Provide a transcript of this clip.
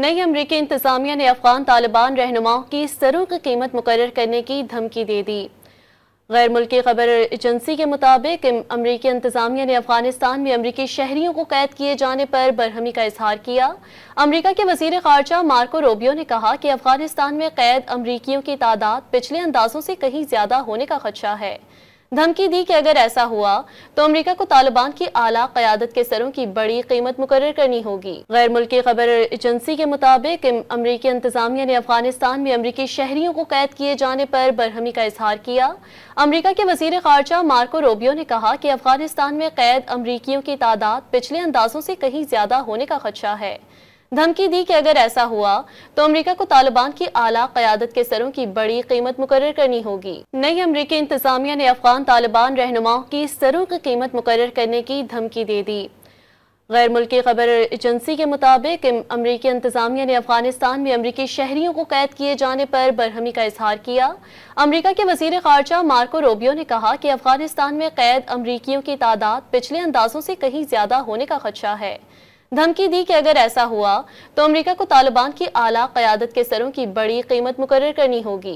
नई अमरीकी इंतजामिया ने अफगान तालिबान रहनुमाओं की सरों की कीमत मुकर्रर करने की धमकी दे दी। गैर मुल्की खबर एजेंसी के मुताबिक अमरीकी इंतजामिया ने अफगानिस्तान में अमरीकी शहरियों को कैद किए जाने पर बरहमी का इजहार किया। अमरीका के वजीर खारजा मार्को रूबियो ने कहा कि अफगानिस्तान में कैद अमरीकियों की तादाद पिछले अंदाजों से कहीं ज्यादा होने का खदशा है। धमकी दी कि अगर ऐसा हुआ तो अमेरिका को तालिबान की आला क़यादत के सरों की बड़ी कीमत मुकर्रर करनी होगी। गैर मुल्की खबर एजेंसी के मुताबिक अमरीकी इंतजामिया ने अफगानिस्तान में अमरीकी शहरियों को कैद किए जाने पर बरहमी का इजहार किया। अमरीका के वजीर खारजा मार्को रूबियो ने कहा कि अफगानिस्तान में कैद अमरीकियों की तादाद पिछले अंदाजों से कहीं ज्यादा होने का खदशा है। धमकी दी कि अगर ऐसा हुआ तो अमेरिका को तालिबान की आला क़यादत के सरों की बड़ी कीमत मुकर्रर करनी होगी। नई अमरीकी इंतजामिया ने अफगान तालिबान रहनुमाओं की सरों की कीमत मुकर्रर करने की धमकी दे दी। गैर मुल्की खबर एजेंसी के मुताबिक अमरीकी इंतजामिया ने अफगानिस्तान में अमरीकी शहरियों को कैद किए जाने पर बरहमी का इजहार किया। अमरीका के वजीर खारजा मार्को रूबियो ने कहा कि अफगानिस्तान में कैद अमरीकियों की तादाद पिछले अंदाजों से कहीं ज्यादा होने का खदशा है। धमकी दी कि अगर ऐसा हुआ तो अमेरिका को तालिबान की आला क़यादत के सरों की बड़ी कीमत मुकर्रर करनी होगी।